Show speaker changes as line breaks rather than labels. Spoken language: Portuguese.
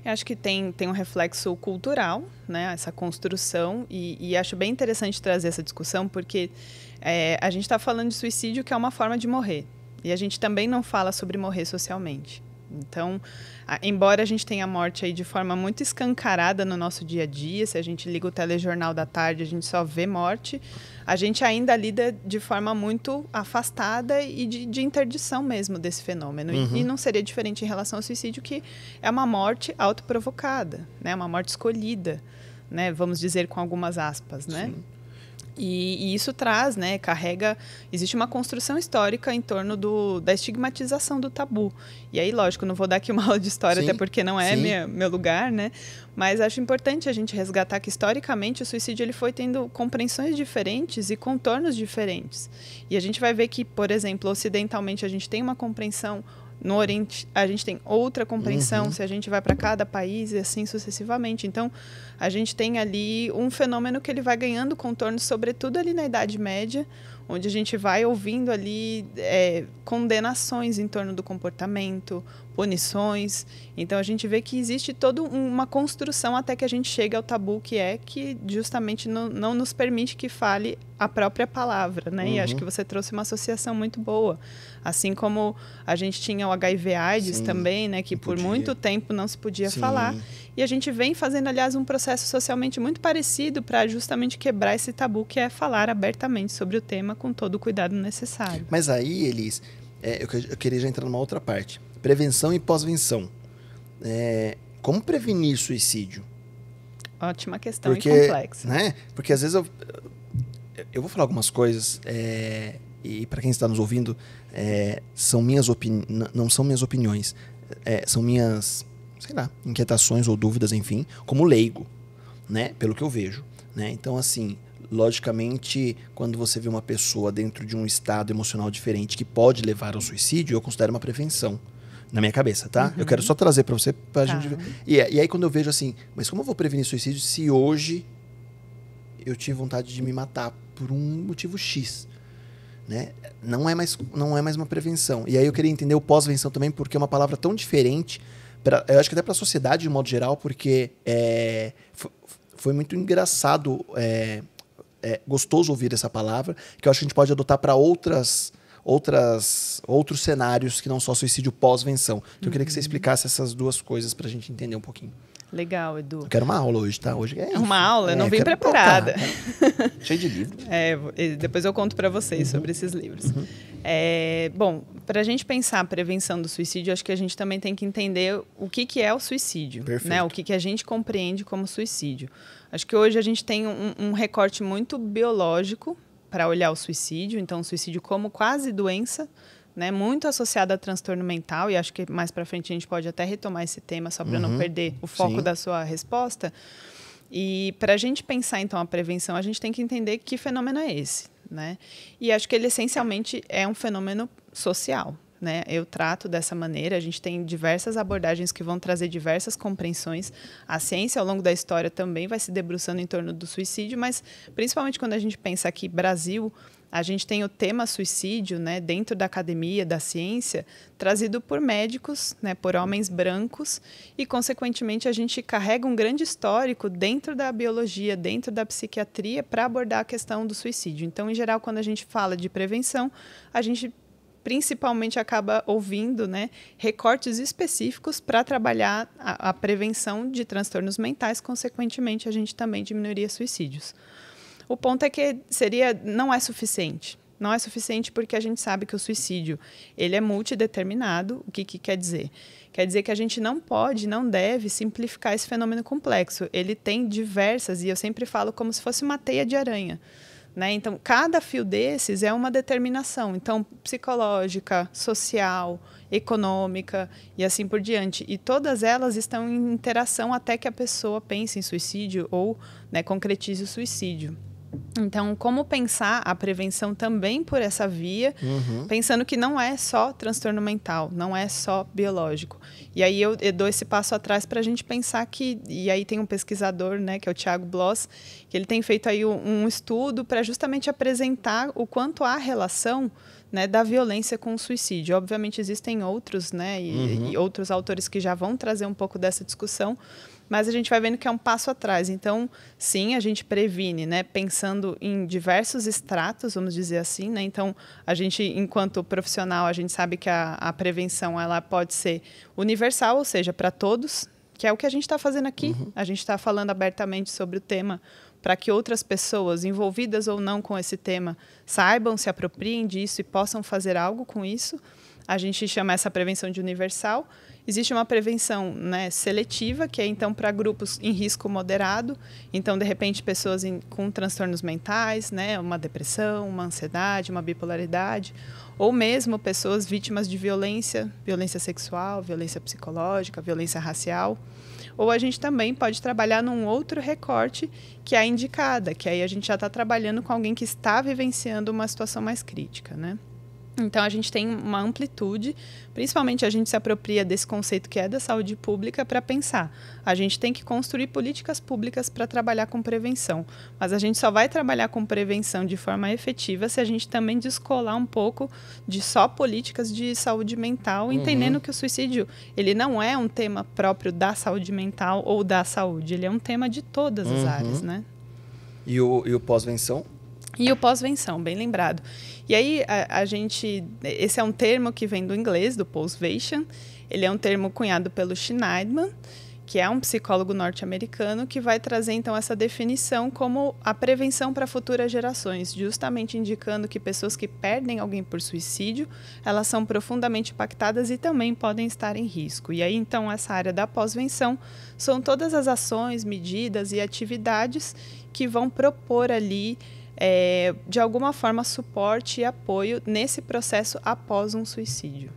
Eu acho que tem um reflexo cultural, né, essa construção, e acho bem interessante trazer essa discussão, porque a gente está falando de suicídio, que é uma forma de morrer, e a gente também não fala sobre morrer socialmente. Então, embora a gente tenha a morte aí de forma muito escancarada no nosso dia a dia, se a gente liga o telejornal da tarde, a gente só vê morte, a gente ainda lida de forma muito afastada e de interdição mesmo desse fenômeno. E não seria diferente em relação ao suicídio, que é uma morte autoprovocada, né? Uma morte escolhida, né? Vamos dizer com algumas aspas, né? Sim. E isso traz, né, existe uma construção histórica em torno da estigmatização do tabu. E aí, lógico, não vou dar aqui uma aula de história, sim, até porque não é meu lugar, né? Mas acho importante a gente resgatar que, historicamente, o suicídio ele foi tendo compreensões diferentes e contornos diferentes. E a gente vai ver que, por exemplo, ocidentalmente a gente tem uma compreensão, no Oriente a gente tem outra compreensão, se a gente vai para cada país e assim sucessivamente. Então, a gente tem ali um fenômeno que ele vai ganhando contornos, sobretudo ali na Idade Média, onde a gente vai ouvindo ali condenações em torno do comportamento, punições. Então, a gente vê que existe toda uma construção até que a gente chega ao tabu, que justamente não nos permite que fale a própria palavra, né? E acho que você trouxe uma associação muito boa. Assim como a gente tinha o HIV/AIDS também, né? Que por muito tempo não se podia falar. E a gente vem fazendo, aliás, um processo socialmente muito parecido para justamente quebrar esse tabu, que é falar abertamente sobre o tema com todo o cuidado necessário.
Mas aí, Elis, eu queria já entrar numa outra parte. Prevenção e pós-venção. Como prevenir suicídio?
Ótima questão e complexa.
Né? Porque às vezes eu vou falar algumas coisas, e para quem está nos ouvindo, não são minhas opiniões, são minhas, sei lá, inquietações ou dúvidas, enfim, como leigo, né? Pelo que eu vejo. Né? Então, assim, logicamente, quando você vê uma pessoa dentro de um estado emocional diferente que pode levar ao suicídio, eu considero uma prevenção. Na minha cabeça, tá? Eu quero só trazer para você, pra gente ver. E aí quando eu vejo assim, mas como eu vou prevenir suicídio se hoje eu tive vontade de me matar por um motivo X? Né? Não é mais uma prevenção. E aí eu queria entender o pós-venção também, porque é uma palavra tão diferente, eu acho que até para a sociedade de modo geral, porque foi muito engraçado, gostoso ouvir essa palavra, que eu acho que a gente pode adotar para outros cenários que não só suicídio pós-venção. Então eu queria que você explicasse essas duas coisas para a gente entender um pouquinho.
Legal, Edu.
Eu quero uma aula hoje, tá? Hoje é
uma aula, eu não vim preparada.
Cheio de livro.
Depois eu conto para vocês sobre esses livros. Bom, para a gente pensar a prevenção do suicídio, acho que a gente também tem que entender o que é o suicídio. Né? O que a gente compreende como suicídio. Acho que hoje a gente tem um recorte muito biológico para olhar o suicídio. Então, o suicídio como quase doença, né, muito associado a transtorno mental, e acho que mais para frente a gente pode até retomar esse tema, só para não perder o foco da sua resposta. E para a gente pensar, então, a prevenção, a gente tem que entender que fenômeno é esse. Né? E acho que ele, essencialmente, é um fenômeno social. Né? Eu trato dessa maneira, a gente tem diversas abordagens que vão trazer diversas compreensões. A ciência, ao longo da história, também vai se debruçando em torno do suicídio, mas, principalmente quando a gente pensa aqui, Brasil, a gente tem o tema suicídio, né, dentro da academia, da ciência, trazido por médicos, né, por homens brancos, e, consequentemente, a gente carrega um grande histórico dentro da biologia, dentro da psiquiatria, para abordar a questão do suicídio. Então, em geral, quando a gente fala de prevenção, a gente principalmente acaba ouvindo, né, recortes específicos para trabalhar a prevenção de transtornos mentais, consequentemente, a gente também diminuiria suicídios. O ponto é que não é suficiente. Não é suficiente porque a gente sabe que o suicídio ele é multideterminado. O que quer dizer? Quer dizer que a gente não pode, não deve simplificar esse fenômeno complexo. Ele tem diversas, e eu sempre falo como se fosse uma teia de aranha. Né? Então, cada fio desses é uma determinação. Então, psicológica, social, econômica e assim por diante. E todas elas estão em interação até que a pessoa pense em suicídio ou, né, concretize o suicídio. Então, como pensar a prevenção também por essa via, pensando que não é só transtorno mental, não é só biológico. E aí eu dou esse passo atrás para a gente pensar que... E aí tem um pesquisador, né, que é o Thiago Bloss, que ele tem feito aí um estudo para justamente apresentar o quanto há relação, né, da violência com o suicídio. Obviamente existem outros, né, e outros autores que já vão trazer um pouco dessa discussão, mas a gente vai vendo que é um passo atrás. Então, sim, a gente previne, né, pensando em diversos estratos, vamos dizer assim, né? Então, a gente, enquanto profissional, a gente sabe que a prevenção ela pode ser universal, ou seja, para todos, que é o que a gente está fazendo aqui. A gente está falando abertamente sobre o tema para que outras pessoas, envolvidas ou não com esse tema, saibam, se apropriem disso e possam fazer algo com isso. A gente chama essa prevenção de universal. Existe uma prevenção, né, seletiva, que é, então, para grupos em risco moderado. Então, de repente, pessoas com transtornos mentais, né, uma depressão, uma ansiedade, uma bipolaridade, ou mesmo pessoas vítimas de violência sexual, violência psicológica, violência racial. Ou a gente também pode trabalhar num outro recorte, que é a indicada, que aí a gente já está trabalhando com alguém que está vivenciando uma situação mais crítica, né? Então, a gente tem uma amplitude, principalmente a gente se apropria desse conceito que é da saúde pública para pensar. A gente tem que construir políticas públicas para trabalhar com prevenção, mas a gente só vai trabalhar com prevenção de forma efetiva se a gente também descolar um pouco de só políticas de saúde mental, entendendo que o suicídio ele não é um tema próprio da saúde mental ou da saúde, ele é um tema de todas as áreas, né?
E o pós-venção?
E o pós-venção, bem lembrado. E aí, a gente... Esse é um termo que vem do inglês, do post-vention. Ele é um termo cunhado pelo Schneidman, que é um psicólogo norte-americano, que vai trazer, então, essa definição como a prevenção para futuras gerações, justamente indicando que pessoas que perdem alguém por suicídio, elas são profundamente impactadas e também podem estar em risco. E aí, então, essa área da pós-venção são todas as ações, medidas e atividades que vão propor ali... de alguma forma, suporte e apoio nesse processo após um suicídio.